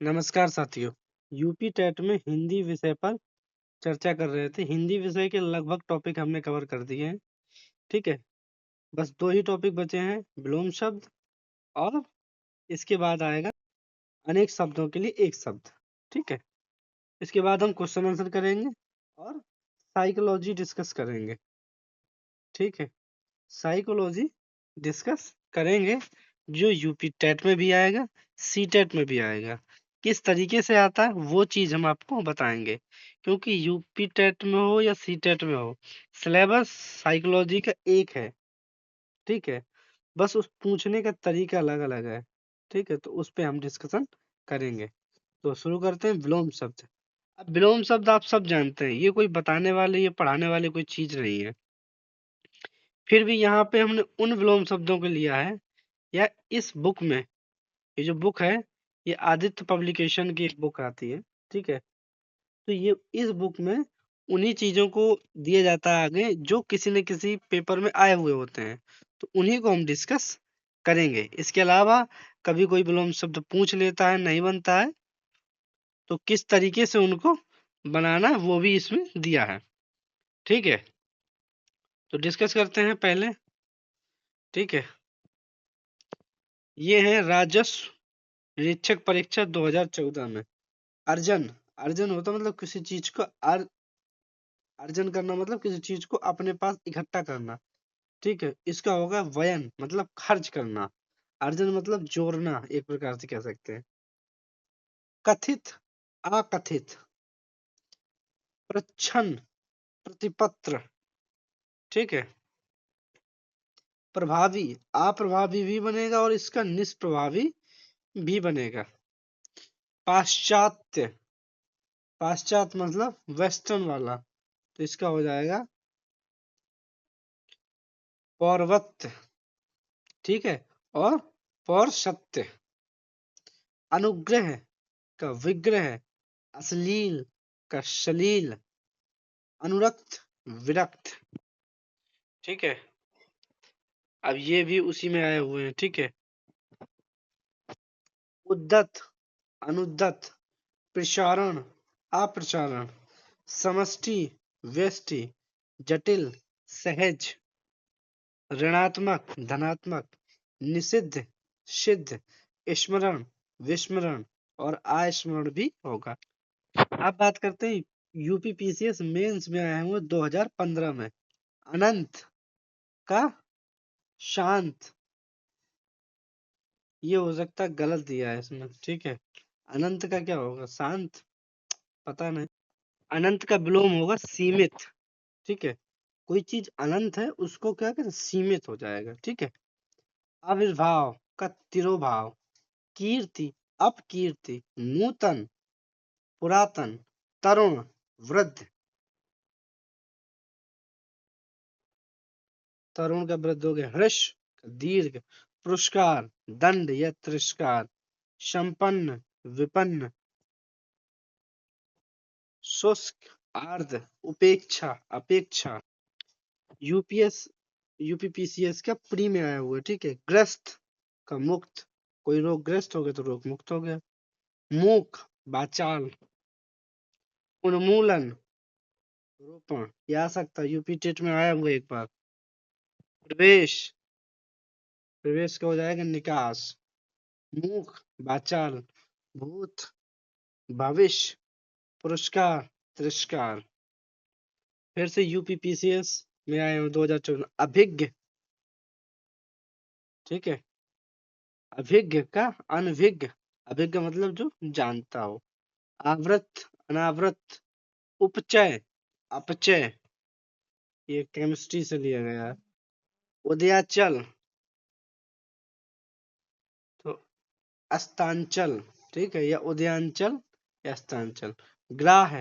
नमस्कार साथियों। UP TET में हिंदी विषय पर चर्चा कर रहे थे। हिंदी विषय के लगभग टॉपिक हमने कवर कर दिए हैं। ठीक है, बस 2 ही टॉपिक बचे हैं, विलोम शब्द और इसके बाद आएगा अनेक शब्दों के लिए एक शब्द। ठीक है, इसके बाद हम क्वेश्चन आंसर करेंगे और साइकोलॉजी डिस्कस करेंगे। ठीक है, साइकोलॉजी डिस्कस करेंगे जो यूपी टेट में भी आएगा, सी टेट में भी आएगा। किस तरीके से आता है वो चीज हम आपको बताएंगे, क्योंकि यूपी टेट में हो या सी टेट में हो, सिलेबस साइकोलॉजी का एक है। ठीक है, बस उस पूछने का तरीका अलग अलग है। ठीक है, तो उस पे हम डिस्कशन करेंगे। तो शुरू करते हैं विलोम शब्द। अब विलोम शब्द आप सब जानते हैं, ये कोई बताने वाले ये पढ़ाने वाले कोई चीज नहीं है। फिर भी यहाँ पे हमने उन विलोम शब्दों को लिया है, या इस बुक में, ये जो बुक है ये आदित्य पब्लिकेशन की एक बुक आती है। ठीक है, तो ये इस बुक में उन्हीं चीजों को दिया जाता है आगे जो किसी न किसी पेपर में आए हुए होते हैं, तो उन्हीं को हम डिस्कस करेंगे। इसके अलावा कभी कोई विलोम शब्द पूछ लेता है, नहीं बनता है, तो किस तरीके से उनको बनाना वो भी इसमें दिया है। ठीक है, तो डिस्कस करते हैं पहले। ठीक है, ये है राजस्व निरीक्षक परीक्षा 2014 में। अर्जन, अर्जन होता मतलब किसी चीज को अर्जन करना, मतलब किसी चीज को अपने पास इकट्ठा करना। ठीक है, इसका होगा व्ययन, मतलब खर्च करना। अर्जन मतलब जोड़ना, एक प्रकार से कह सकते हैं। कथित, अकथित। प्रच्छन्न, प्रतिपत्र। ठीक है, प्रभावी, अप्रभावी भी बनेगा और इसका निष्प्रभावी भी बनेगा। पाश्चात्य, पाश्चात्य मतलब वेस्टर्न वाला, तो इसका हो जाएगा पौर्वत्य। ठीक है, और पौर्षत्य। अनुग्रह का विग्रह, अश्लील का श्लील, अनुरक्त, विरक्त। ठीक है, अब ये भी उसी में आए हुए हैं। ठीक है, उद्दत, अनुद्दत, प्रसारण, अप्रसारण, समष्टि, व्यष्टि, जटिल, सहज, ऋणात्मक, धनात्मक, निषिद्ध, सिद्ध, स्मरण, विस्मरण और अस्मरण भी होगा। अब बात करते हैं यूपीपीसीएस मेंस में आए हुए 2015 में। अनंत का शांत, ये हो सकता है गलत दिया है इसमें। ठीक है, अनंत का क्या होगा, शांत, पता नहीं। अनंत का विलोम होगा सीमित। ठीक है, कोई चीज अनंत है उसको क्या करें, सीमित हो जाएगा। ठीक है, आविर्भाव का तिरोभाव, कीर्ति, अपकीर्ति, नूतन, पुरातन, तरुण, वृद्ध। तरुण का वृद्ध हो गया। हर्ष, दीर्घ, पुरस्कार, दंड या तिरस्कार, संपन्न, विपन्न, शुष्क, आर्द्र, उपेक्षा, अपेक्षा। यूपीएस यूपीपीसीएस का प्री में आया हुआ है। ठीक है, ग्रस्त का मुक्त, कोई रोग ग्रस्त हो गया तो रोग मुक्त हो गया। मूक, वाचाल, उन्मूलन, रोपण, ये आ सकता है, यूपी टेट में आया हुआ एक बार। प्रवेश, प्रवेश का हो जाएगा निकास। मुख, वाचाल, भूत, भविष्य, पुरस्कार, तिरस्कार। फिर से यूपीपीसीएस में आए हुए 2014। अभिज्ञ। ठीक है, अभिज्ञ का अनभिज्ञ, अभिज्ञ मतलब जो जानता हो। आवृत, अनावृत, उपचय, अपचय, ये केमिस्ट्री से लिया गया है। उदयाचल, तो अस्तांचल। ठीक है, या उदयांचल या अस्तांचल। ग्राह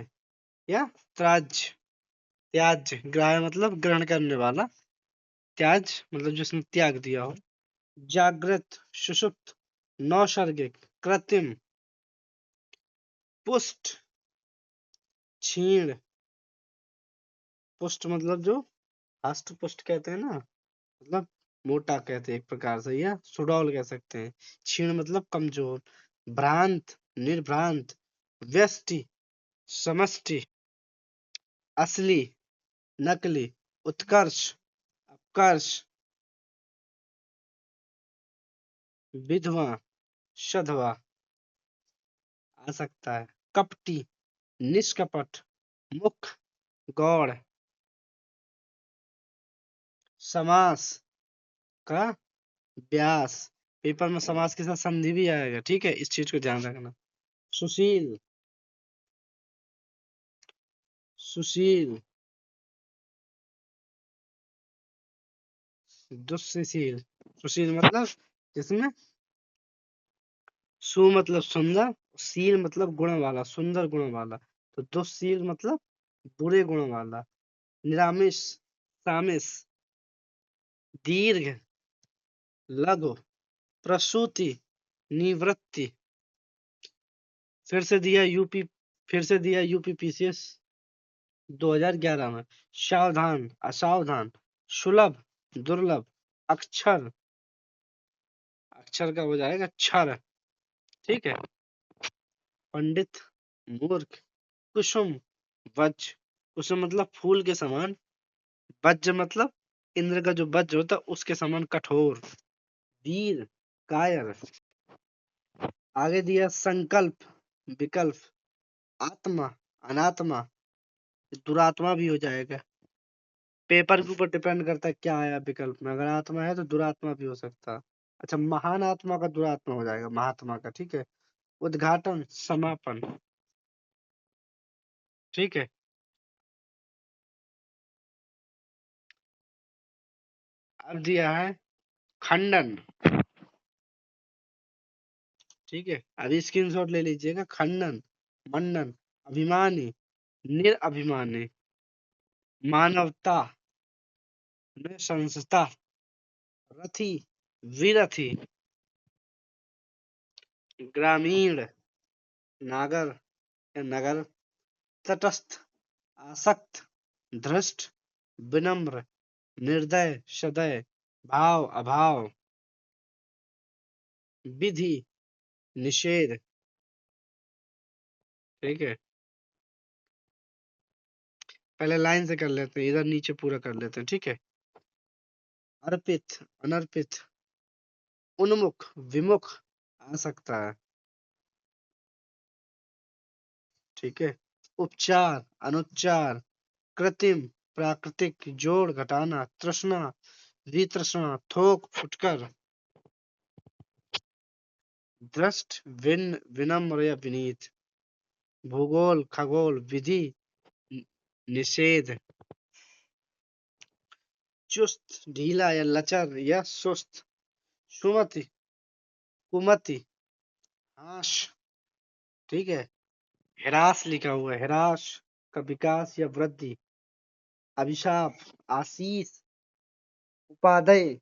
या त्याज्य, त्याज्य, ग्राह मतलब ग्रहण करने वाला, त्याज मतलब जिसने त्याग दिया हो। जागृत, सुषुप्त, नौसर्गिक, कृत्रिम, पुष्ट, क्षीण। पुष्ट मतलब जो हष्ट पुष्ट कहते हैं ना, मतलब मोटा कहते हैं एक प्रकार से, या सुडौल कह सकते हैं। क्षीण मतलब कमजोर। भ्रांत, निर्भ्रांत, व्यष्टि, समष्टि, असली, नकली, उत्कर्ष, अपकर्ष, विधवा, सधवा आ सकता है। कपटी, निष्कपट, मुख, गौड़। समास का व्यास, पेपर में समास के साथ संधि भी आएगा, ठीक है, इस चीज को ध्यान रखना। सुशील, सुशील, दुष्शील। सुशील मतलब जिसमें सु मतलब सुंदर, शील मतलब गुण वाला, सुंदर गुण वाला, तो दुष्शील मतलब बुरे गुण वाला। निरामिष, सामिस, दीर्घ, लघु, प्रसूति, निवृत्ति। फिर से दिया यूपी पीसीएस 2011 में। सावधान, असावधान, सुलभ, दुर्लभ, अक्षर, अक्षर का हो जाएगा क्षर, ठीक है। पंडित, मूर्ख, कुसुम, वज्र। कुसुम मतलब फूल के समान, वज्र मतलब इंद्र का जो वज्र होता है उसके समान कठोर। वीर, कायर। आगे दिया संकल्प, विकल्प, आत्मा, अनात्मा, दुरात्मा भी हो जाएगा। पेपर के ऊपर डिपेंड करता है क्या आया विकल्प में, अगर आत्मा है तो दुरात्मा भी हो सकता है। अच्छा, महान आत्मा का दुरात्मा हो जाएगा, महात्मा का, ठीक है। उद्घाटन, समापन, ठीक है। अब दिया है खंडन, ठीक है, अभी स्क्रीनशॉट ले लीजिएगा। खंडन, मंडन, अभिमानी, निरअभिमानी, मानवता, नृशंसता, रथी, विरथी, ग्रामीण, नागर या नगर, तटस्थ, आसक्त, धृष्ट, विनम्र, निर्दय, सदय, भाव, अभाव, विधि, निषेध, ठीक है। पहले लाइन से कर लेते हैं, इधर नीचे पूरा कर लेते हैं, ठीक है। अर्पित, अनर्पित, उन्मुख, विमुख आ सकता है, ठीक है। उपचार, अनुच्चार, कृत्रिम, प्राकृतिक, जोड़ घटाना, तृष्णा, वितृष्णा, थोक, फुटकर, दृष्ट, विनम्र या विनीत, भूगोल, खगोल, विधि, निषेध, चुस्त, ढीला या लचर या सुस्त, सुमति, कुमति, हास, ठीक है। ह्रास लिखा हुआ है, ह्रास का विकास या वृद्धि, अभिशाप, आशीष, उपादेय,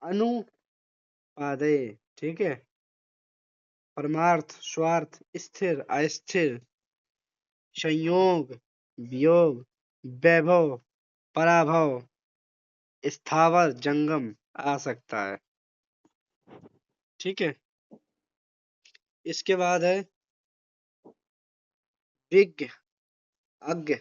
अनुपादेय, ठीक है। परमार्थ, स्वार्थ, स्थिर, अस्थिर, संयोग, वियोग, वैभव, पराभव, स्थावर, जंगम आ सकता है, ठीक है। इसके बाद है विज्ञ, अज्ञ,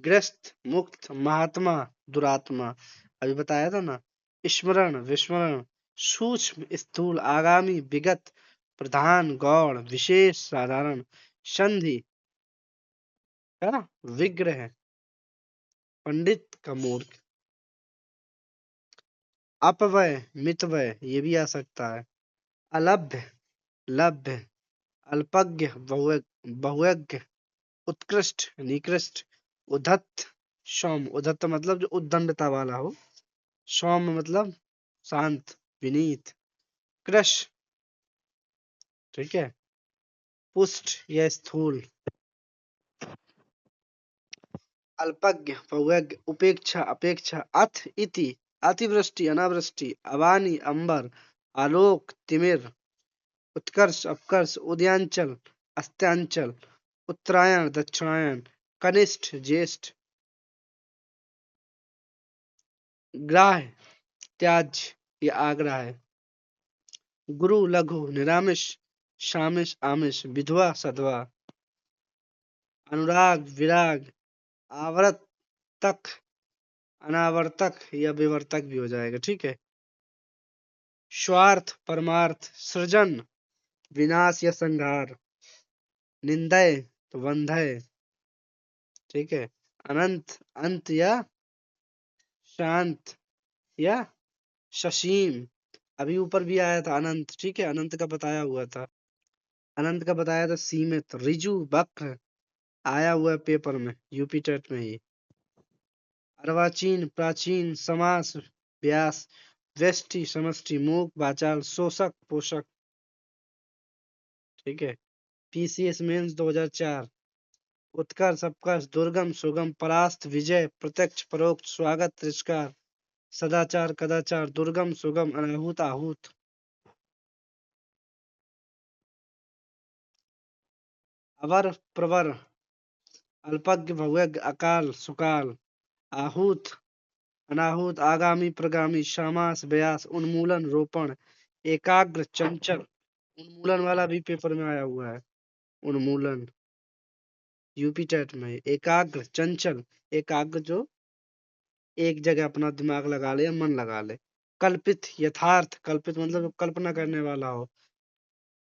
ग्रस्त, मुक्त, महात्मा, दुरात्मा, अभी बताया था ना। स्मरण, विस्मरण, सूक्ष्म, स्थूल, आगामी, विगत, प्रधान, गौण, विशेष, साधारण, संधि, है, विग्रह, पंडित का मूर्ख, अपव्यय, मितव्यय, ये भी आ सकता है। अलभ्य, लभ्य, अल्पज्ञ, बहुज्ञ, उत्कृष्ट, निकृष्ट, उद्धत, सौम्य। उद्धत मतलब जो उद्दंडता वाला हो, सौम्य मतलब शांत, विनीत, कृश, ठीक है, पुष्ट या स्थूल, अल्पज्ञ, बहुज्ञ, उपेक्षा, अपेक्षा, अथ, इति, अतिवृष्टि, अनावृष्टि, अवानी, अंबर, आलोक, तिमिर, उत्कर्ष, अपकर्ष, उदयांचल, अस्त्यांचल, उत्तरायण, दक्षिणायन, कनिष्ठ, ज्येष्ठ, ग्राह्य, त्याज्य या आग्रह है, गुरु, लघु, निरामिष, शामिश आमिष, विधवा सधवा, अनुराग विराग, आवर्तक अनावर्तक या विवर्तक भी हो जाएगा। ठीक है। स्वार्थ परमार्थ, सृजन विनाश या संहार, निंदय तो वंदय। ठीक है। अनंत अंत या शांत या शशीम। अभी ऊपर भी आया था अनंत। ठीक है। अनंत का बताया हुआ था। अनंत का बताया था सीमित, रिजु वक्र आया हुआ है पेपर में, यूपी टेट में ही। अर्वाचीन प्राचीन, समास व्यास, व्यष्टि समष्टि, मूक वाचाल, शोषक पोषक। ठीक है। पीसीएस मेंस 2004, उत्कर्ष अपकर्ष, दुर्गम सुगम, परास्त विजय, प्रत्यक्ष परोक्ष, स्वागत तिरस्कार, सदाचार कदाचार, दुर्गम सुगम, अनाहूत आहूत। अवर प्रवर, अल्पज्ञ भव्यज्ञ, अकाल सुकाल, आहूत अनाहूत, आगामी प्रगामी, शामास व्यास, उन्मूलन रोपण, एकाग्र चंचल। उन्मूलन वाला भी पेपर में आया हुआ है। उन्मूलन यूपी टेट में। एकाग्र चंचल, एकाग्र जो एक जगह अपना दिमाग लगा ले या मन लगा ले। कल्पित यथार्थ, कल्पित मतलब जो कल्पना करने वाला हो।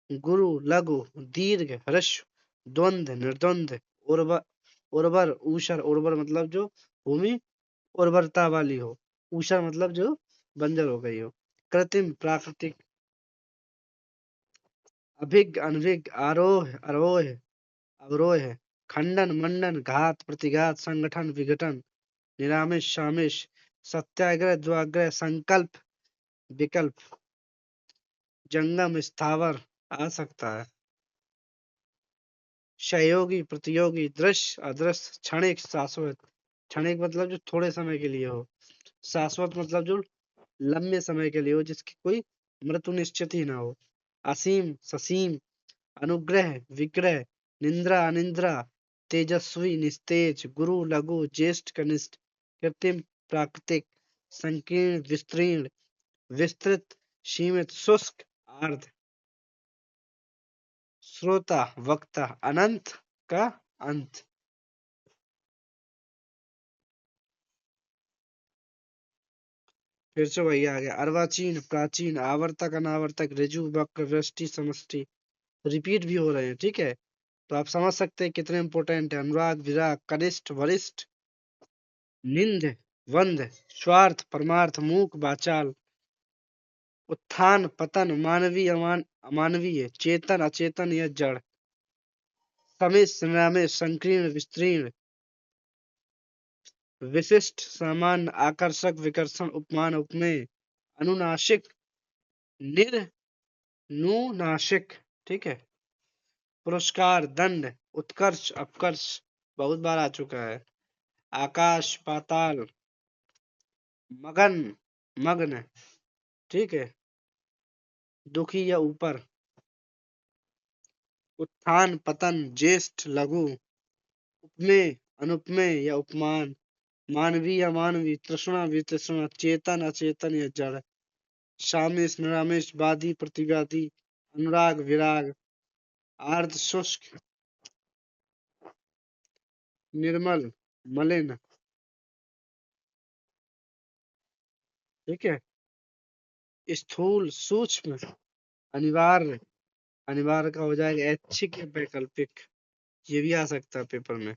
गुरु लघु, दीर्घ ह्रस्व, द्वंद्व निर्द्वंद्व, उर्वर उर्वर ऊषर। उर्वर मतलब जो भूमि उर्वरता वाली हो। ऊषर मतलब जो बंजर हो गई हो। कृत्रिम प्राकृतिक, अभिज्ञ अनभिज्ञ, आरोह आरोह अवरोह, खंडन मंडन, घात प्रतिघात, संगठन विघटन, निरामिष शामिश, सत्याग्रह द्वाग्रह, संकल्प विकल्प, जंगम स्थावर आ सकता है। सहयोगी प्रतियोगी, दृश्य अदृश्य, क्षणिक शाश्वत। क्षणिक मतलब जो थोड़े समय के लिए हो। शाश्वत मतलब जो लंबे समय के लिए हो, जिसकी कोई मृत्यु निश्चित ही ना हो। असीम ससीम, अनुग्रह विग्रह, निंद्रा अनिंद्रा, तेजस्वी निस्तेज, गुरु लघु ज्येष्ठ कनिष्ठ, कृत्रिम प्राकृतिक, संकीर्ण विस्तीर्ण, विस्तृत सीमित, शुष्क आर्द्र, श्रोता वक्ता, अनंत का अंत। फिर से वही आ गया। अर्वाचीन प्राचीन, आवर्तक अनावर्तक, ऋजु वक्र, व्यष्टि समष्टि। रिपीट भी हो रहे हैं। ठीक है। तो आप समझ सकते हैं कितने इंपॉर्टेंट है। अनुराग विराग, कनिष्ठ वरिष्ठ, निंद वंद, स्वार्थ परमार्थ, मूक वाचाल, उत्थान पतन, मानवीय अमानवीय, चेतन अचेतन या जड़, समिश निरामिष, संकीर्ण विस्तीर्ण, विशिष्ट सामान्य, आकर्षक विकर्षण, उपमान उपमेय, अनुनासिक निर्नुनासिक। ठीक है। पुरस्कार दंड, उत्कर्ष अपकर्ष बहुत बार आ चुका है। आकाश पाताल, मगन मग्न। ठीक है। दुखी या ऊपर, उत्थान पतन, ज्येष्ठ लघु, उपमेय अनुपमेय या उपमान, मानवीय अमानवीय, तृष्णा वितृष्णा, चेतन अचेतन या जड़, शामिश निरामिष, वादी प्रतिवादी, अनुराग विराग, आर्द्र शुष्क, निर्मल मलिन। ठीक है। स्थूल सूक्ष्म, अनिवार्य, अनिवार्य का हो जाएगा ऐच्छिक या वैकल्पिक। ये भी आ सकता है पेपर में।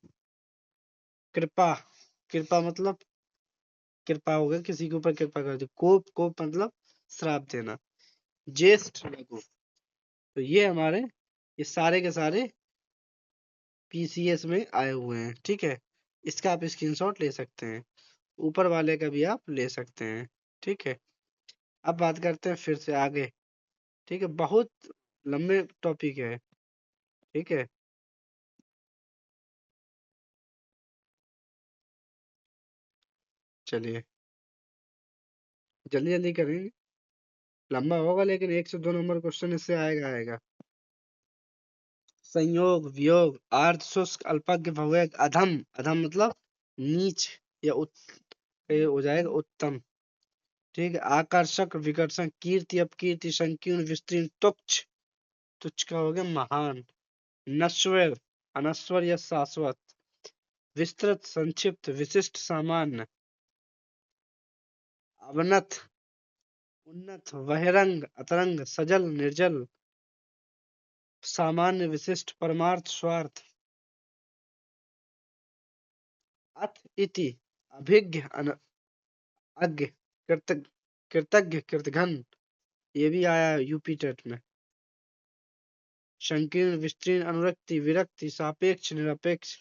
कृपा, कृपा मतलब कृपा हो गया, किसी के ऊपर कृपा कर दी। कोप, कोप मतलब श्राप देना। ज्येष्ठ लघु। तो ये हमारे ये सारे के सारे पीसीएस में आए हुए हैं। ठीक है। इसका आप स्क्रीनशॉट ले सकते हैं। ऊपर वाले का भी आप ले सकते हैं। ठीक है। अब बात करते हैं फिर से आगे। ठीक है। बहुत लंबे टॉपिक है। ठीक है। चलिए जल्दी जल्दी करेंगे। लंबा होगा लेकिन 1 से 2 नंबर क्वेश्चन इससे आएगा आएगा। संयोग वियोग, आर्ध शुष्क, अल्पज्ञ भव्य, अधम। अधम मतलब नीच या ये हो जाएगा उत्तम। ठीक है। आकर्षक विकर्षण, कीर्ति अपकीर्ति, संकीर्ण विस्तीर्ण, तुच्छ तुच्छ का हो गया महान। नश्वर अनश्वर या शाश्वत। विस्तृत संक्षिप्त विशिष्ट सामान्य। अवनत उन्नत बहिरंग अतरंग सजल निर्जल। सामान्य विशिष्ट परमार्थ स्वार्थ। अथ इति अभिज्ञ अज्ञ कृतज्ञ कृतघ्न। ये भी आया यूपी टेट में। संकीर्ण विस्तीर्ण अनुरक्ति विरक्ति सापेक्ष निरपेक्ष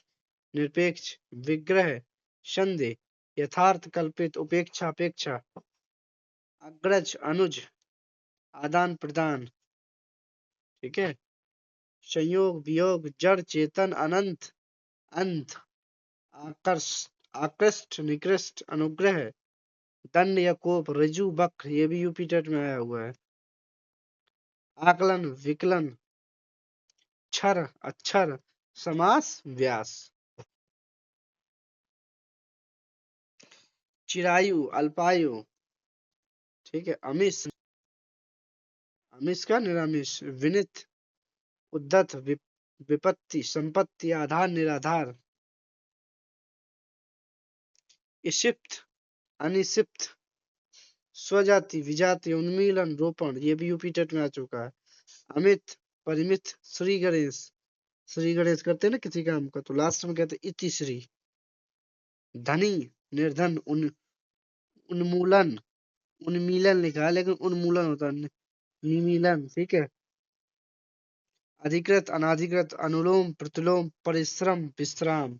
निरपेक्ष। विग्रह संदेह यथार्थ कल्पित उपेक्षा अपेक्षा। अग्रज अनुज आदान प्रदान। ठीक है। संयोग वियोग जड़ चेतन अनंत अंत। आकर्ष आकृष्ट निकृष्ट अनुग्रह। दंड या कोप रजू वक्र। ये भी यूपी टेट में आया हुआ है। आकलन विकलन क्षर अक्षर समास व्यास। चिरायु अल्पायु। ठीक है। अमिश अमिश का निरामिष। विनित उद्धत विपत्ति संपत्ति आधार निराधार। इशिप्त अनिशिप्त स्वजाति विजाति उन्मीलन रोपण। ये भी यूपी टेट में आ चुका है। अमित परिमित श्री गणेश करते हैं ना किसी काम का तो लास्ट में कहते इति श्री। धनी निर्धन उन्मूलन उन्मीलन लिखा है लेकिन उन्मूलन होता है निमीलन। ठीक है। अधिकृत अनाधिकृत अनुलोम प्रतिलोम परिश्रम विश्राम।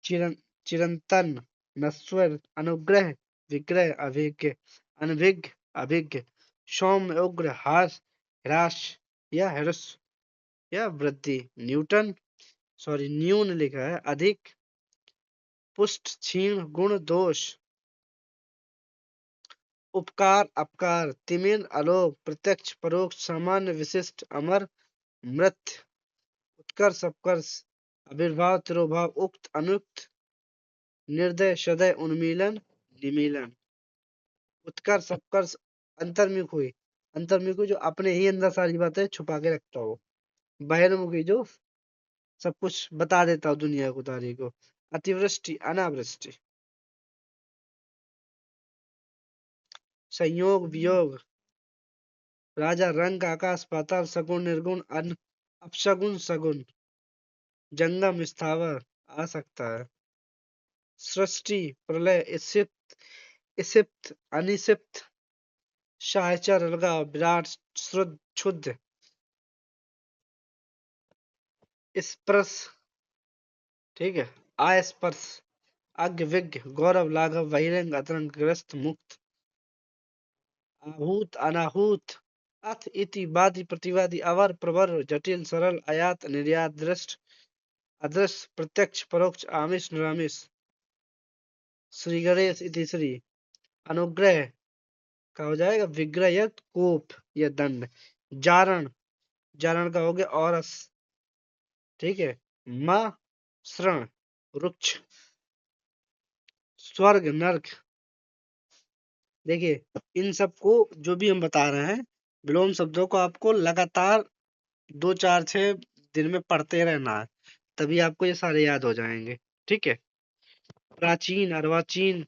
चिरंतन नश्वर अनुग्रह विग्रह अभिज्ञ अनभिज्ञ अभिज्ञ। सौम्य उग्र ह्रास या हर्ष या वृद्धि। न्यून लिखा है अधिक। पुष्ट क्षीण गुण दोष। उपकार अपकार तिमिर अलोक प्रत्यक्ष परोक्ष सामान्य विशिष्ट अमर मृत। उत्कर्ष अपकर्ष आविर्भाव तिरोभाव उक्त अनुक्त। निर्दय सदय उन्मीलन निमीलन। उत्कर्ष अपकर्ष अंतर्मुखी जो अपने ही अंदर सारी बातें छुपा के रखता हो। बहिर्मुखी जो सब कुछ बता देता हो दुनिया को तारी को। अतिवृष्टि अनावृष्टि। संयोग वियोग राजा रंग आकाश पाताल सगुण निर्गुण अपसगुन सगुन। जंगम स्थावर आ सकता है। सृष्टि प्रलय इसिप्त अनिसिप्त साहचर अलगाव विराट श्रुद्ध क्षुद्ध। स्पर्श ठीक है। अस्पर्श अज्ञ विज्ञ गौरव लाघव बहिरंग अतरंग ग्रस्त मुक्त। आहूत अनाहूत अथ इति वादी प्रतिवादी अवर प्रवर जटिल सरल आयात निर्यात दृष्ट अदृश्य प्रत्यक्ष परोक्ष आमिष निरामिष। श्री गणेश इति श्री अनुग्रह का हो जाएगा विग्रह या कोप या दंड। जारण जारण का हो गया औरस। ठीक है। मां श्रण वृक्ष। स्वर्ग नरक। देखिए इन सबको जो भी हम बता रहे हैं विलोम शब्दों को आपको लगातार 2 4 6 दिन में पढ़ते रहना है तभी आपको ये सारे याद हो जाएंगे। ठीक है। प्राचीन अर्वाचीन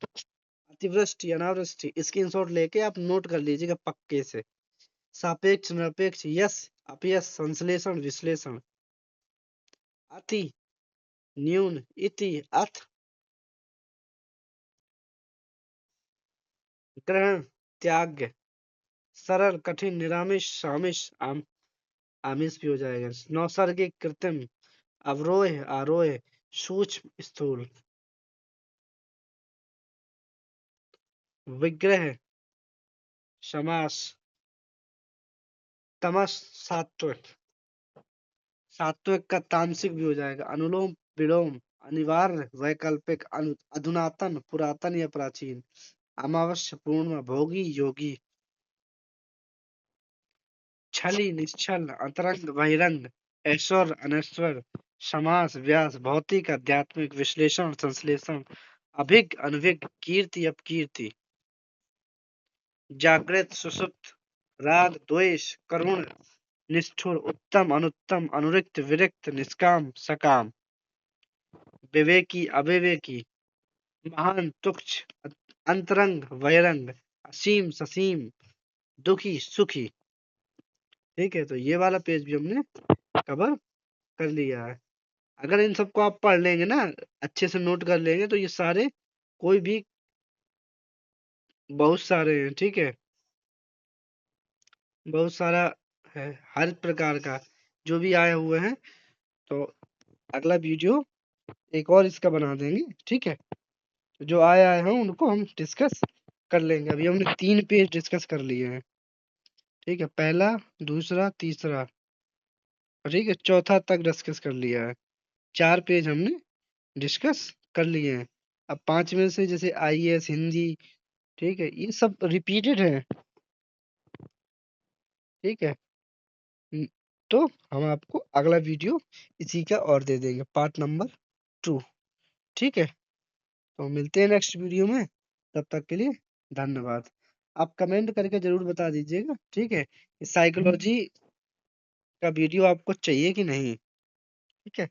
अतिवृष्टि अनावृष्टि स्क्रीनशॉट लेके आप नोट कर लीजिएगा पक्के से। सापेक्ष निरपेक्ष यश अपयश संश्लेषण विश्लेषण। अति न्यून इति अथ। ग्रहण त्याग सरल कठिन निरामिष सामिष आमिष भी हो जाएगा। नौसर्गिक कृत्रिम अवरोह आरोह सूक्ष्म स्थूल। विग्रह समास तमस सात्विक सात्विक का तामसिक भी हो जाएगा। अनुलोम विलोम अनिवार्य वैकल्पिक अधुनातन पुरातन या प्राचीन। अमावस्या पूर्णिमा भोगी योगी। छली निश्चल अंतरंग बहिरंग ऐश्वर्य अनैश्वर्य। समास व्यास भौतिक आध्यात्मिक विश्लेषण संश्लेषण। अभिज्ञ अनभिज्ञ कीर्ति अपकीर्ति। जागृत सुषुप्त राग द्वेष करुण निष्ठुर उत्तम अनुत्तम अनुरिक्त विरक्त निष्काम सकाम विवेकी अविवेकी महान तुच्छ अंतरंग बहिरंग असीम ससीम दुखी सुखी। ठीक है, तो ये वाला पेज भी हमने कवर कर लिया है। अगर इन सबको आप पढ़ लेंगे ना, अच्छे से नोट कर लेंगे, तो ये सारे कोई भी बहुत सारे हैं। ठीक है, बहुत सारा है, हर प्रकार का जो भी आए हुए हैं। तो अगला वीडियो एक और इसका बना देंगे। ठीक है, जो आए हैं उनको हम डिस्कस कर लेंगे। अभी हमने 3 पेज डिस्कस कर लिए हैं। ठीक है, पहला, दूसरा, तीसरा, ठीक है, चौथा तक डिस्कस कर लिया है। 4 पेज हमने डिस्कस कर लिए हैं। अब 5 में से जैसे आईएएस हिंदी, ठीक है, ये सब रिपीटेड है। ठीक है, न- तो हम आपको अगला वीडियो इसी का और दे देंगे, पार्ट नंबर 2। ठीक है, तो मिलते हैं नेक्स्ट वीडियो में। तब तक के लिए धन्यवाद। आप कमेंट करके जरूर बता दीजिएगा। ठीक है, साइकोलॉजी का वीडियो आपको चाहिए कि नहीं। ठीक है।